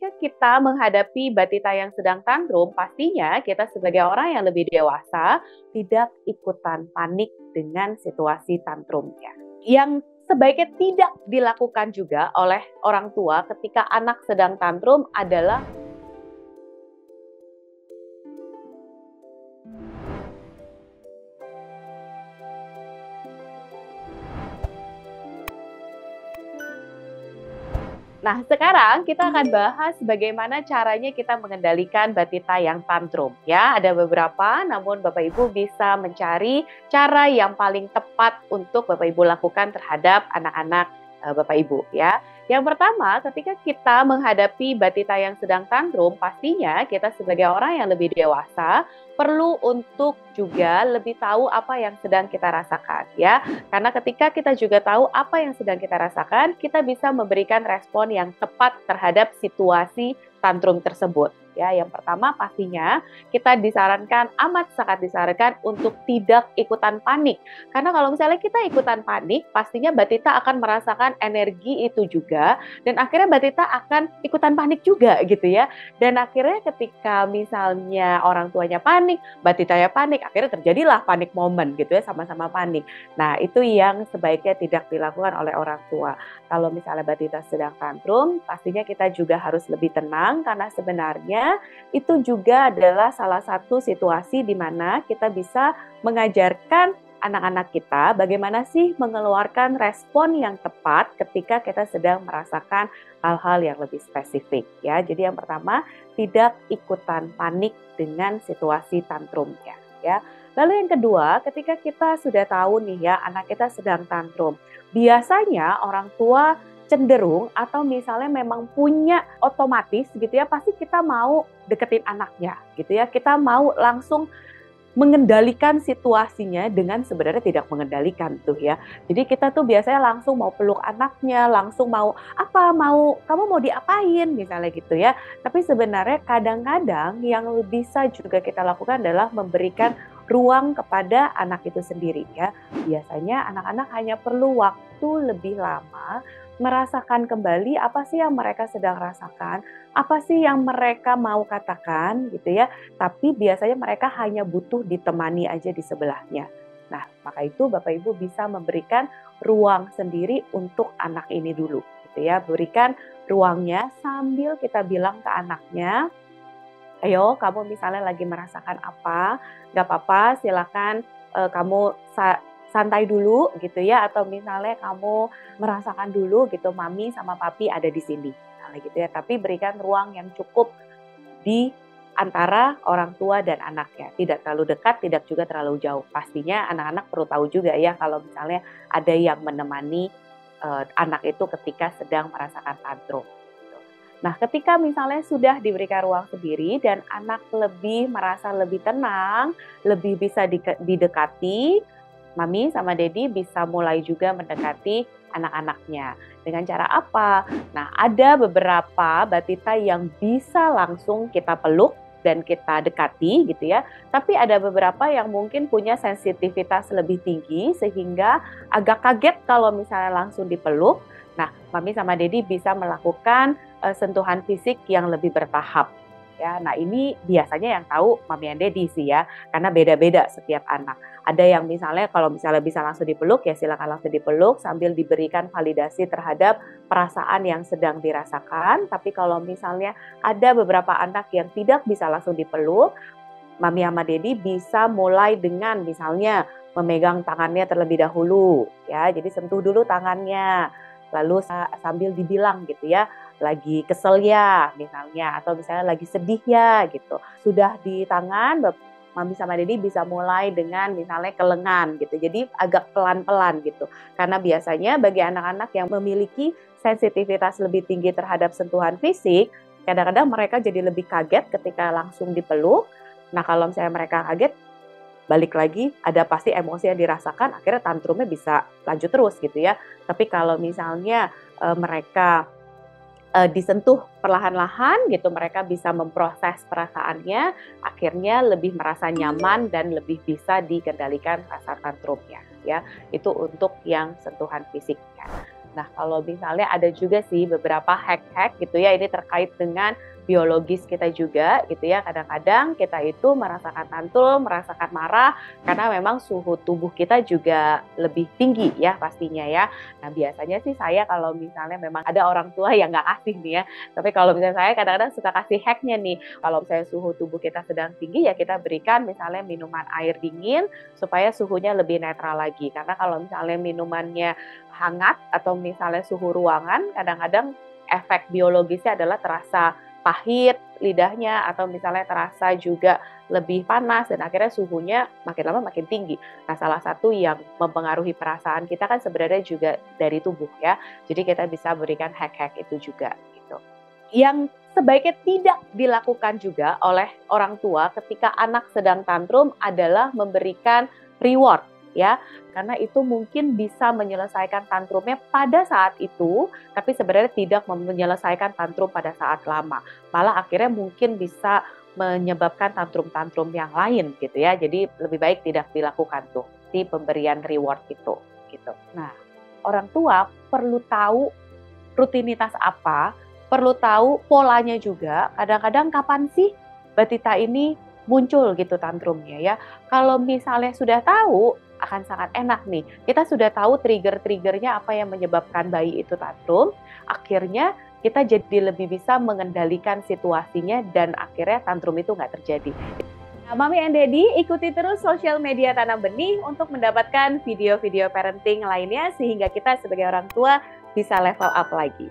ketika kita menghadapi batita yang sedang tantrum, pastinya kita sebagai orang yang lebih dewasa tidak ikutan panik dengan situasi tantrumnya. Yang sebaiknya tidak dilakukan juga oleh orang tua ketika anak sedang tantrum adalah Nah, sekarang kita akan bahas bagaimana caranya kita mengendalikan batita yang tantrum. Ya, ada beberapa, namun Bapak Ibu bisa mencari cara yang paling tepat untuk Bapak Ibu lakukan terhadap anak-anak Bapak Ibu. Ya, yang pertama, ketika kita menghadapi batita yang sedang tantrum, pastinya kita sebagai orang yang lebih dewasa perlu untuk juga lebih tahu apa yang sedang kita rasakan, ya. Karena ketika kita juga tahu apa yang sedang kita rasakan, kita bisa memberikan respon yang tepat terhadap situasi tantrum tersebut. Ya, yang pertama pastinya kita disarankan, amat sangat disarankan untuk tidak ikutan panik. Karena kalau misalnya kita ikutan panik, pastinya batita akan merasakan energi itu juga, dan akhirnya batita akan ikutan panik juga gitu ya. Dan akhirnya ketika misalnya orang tuanya panik, batitanya panik, akhirnya terjadilah panik moment gitu ya, sama-sama panik. Nah, itu yang sebaiknya tidak dilakukan oleh orang tua. Kalau misalnya batita sedang tantrum, pastinya kita juga harus lebih tenang, karena sebenarnya itu juga adalah salah satu situasi di mana kita bisa mengajarkan anak-anak kita bagaimana sih mengeluarkan respon yang tepat ketika kita sedang merasakan hal-hal yang lebih spesifik ya. Jadi yang pertama, tidak ikutan panik dengan situasi tantrumnya ya. Lalu yang kedua, ketika kita sudah tahu nih ya, anak kita sedang tantrum, biasanya orang tua cenderung atau misalnya memang punya otomatis gitu ya, pasti kita mau deketin anaknya gitu ya, kita mau langsung mengendalikan situasinya dengan sebenarnya tidak mengendalikan tuh ya. Jadi kita tuh biasanya langsung mau peluk anaknya, langsung mau apa, kamu mau diapain misalnya gitu ya. Tapi sebenarnya kadang-kadang yang bisa juga kita lakukan adalah memberikan ruang kepada anak itu sendiri ya. Biasanya anak-anak hanya perlu waktu lebih lama merasakan kembali apa sih yang mereka sedang rasakan, apa sih yang mereka mau katakan gitu ya. Tapi biasanya mereka hanya butuh ditemani aja di sebelahnya. Nah, maka itu Bapak Ibu bisa memberikan ruang sendiri untuk anak ini dulu gitu ya. Berikan ruangnya sambil kita bilang ke anaknya, ayo kamu misalnya lagi merasakan apa, nggak apa-apa, silakan kamu santai dulu gitu ya, atau misalnya kamu merasakan dulu gitu, mami sama papi ada di sini, misalnya gitu ya. Tapi berikan ruang yang cukup di antara orang tua dan anaknya, tidak terlalu dekat, tidak juga terlalu jauh. Pastinya anak-anak perlu tahu juga ya kalau misalnya ada yang menemani anak itu ketika sedang merasakan tantrum. Nah, ketika misalnya sudah diberikan ruang sendiri dan anak lebih merasa lebih tenang, lebih bisa didekati, Mami sama Dedi bisa mulai juga mendekati anak-anaknya. Dengan cara apa? Nah, ada beberapa batita yang bisa langsung kita peluk dan kita dekati gitu ya. Tapi ada beberapa yang mungkin punya sensitivitas lebih tinggi sehingga agak kaget kalau misalnya langsung dipeluk. Nah, Mami sama Dedi bisa melakukan sentuhan fisik yang lebih bertahap. Ya, nah ini biasanya yang tahu Mami dan Dedi sih ya, karena beda-beda setiap anak. Ada yang misalnya kalau misalnya bisa langsung dipeluk ya silakan langsung dipeluk sambil diberikan validasi terhadap perasaan yang sedang dirasakan. Tapi kalau misalnya ada beberapa anak yang tidak bisa langsung dipeluk, Mami sama Dedi bisa mulai dengan misalnya memegang tangannya terlebih dahulu ya. Jadi sentuh dulu tangannya. Lalu sambil dibilang gitu ya, lagi kesel ya misalnya, atau misalnya lagi sedih ya gitu. Sudah di tangan, Mami sama Dedi bisa mulai dengan misalnya ke lengan gitu. Jadi agak pelan-pelan gitu. Karena biasanya bagi anak-anak yang memiliki sensitivitas lebih tinggi terhadap sentuhan fisik, kadang-kadang mereka jadi lebih kaget ketika langsung dipeluk. Nah, kalau misalnya mereka kaget, balik lagi ada pasti emosi yang dirasakan, akhirnya tantrumnya bisa lanjut terus gitu ya. Tapi kalau misalnya mereka disentuh perlahan-lahan gitu, mereka bisa memproses perasaannya, akhirnya lebih merasa nyaman dan lebih bisa dikendalikan rasa tantrumnya ya. Itu untuk yang sentuhan fisiknya. Nah, kalau misalnya ada juga sih beberapa hack-hack gitu ya, ini terkait dengan biologis kita juga gitu ya. Kadang-kadang kita itu merasakan tantrum, merasakan marah karena memang suhu tubuh kita juga lebih tinggi ya pastinya ya. Nah, biasanya sih saya kalau misalnya memang ada orang tua yang nggak kasih nih ya, tapi kalau misalnya saya kadang-kadang suka kasih hacknya nih. Kalau misalnya suhu tubuh kita sedang tinggi ya kita berikan misalnya minuman air dingin supaya suhunya lebih netral lagi. Karena kalau misalnya minumannya hangat atau misalnya suhu ruangan, kadang-kadang efek biologisnya adalah terasa pahit lidahnya atau misalnya terasa juga lebih panas dan akhirnya suhunya makin lama makin tinggi. Nah, salah satu yang mempengaruhi perasaan kita kan sebenarnya juga dari tubuh ya. Jadi kita bisa berikan hack-hack itu juga gitu. Yang sebaiknya tidak dilakukan juga oleh orang tua ketika anak sedang tantrum adalah memberikan reward ya, karena itu mungkin bisa menyelesaikan tantrumnya pada saat itu, tapi sebenarnya tidak menyelesaikan tantrum pada saat lama. Malah akhirnya mungkin bisa menyebabkan tantrum-tantrum yang lain gitu ya. Jadi lebih baik tidak dilakukan tuh si pemberian reward itu gitu. Nah, orang tua perlu tahu rutinitas apa, perlu tahu polanya juga. Kadang-kadang kapan sih batita ini muncul gitu tantrumnya ya. Kalau misalnya sudah tahu, akan sangat enak nih. Kita sudah tahu trigger-triggernya apa yang menyebabkan bayi itu tantrum, akhirnya kita jadi lebih bisa mengendalikan situasinya dan akhirnya tantrum itu nggak terjadi. Nah, Mami and Daddy, ikuti terus sosial media Tanam Benih untuk mendapatkan video-video parenting lainnya sehingga kita sebagai orang tua bisa level up lagi.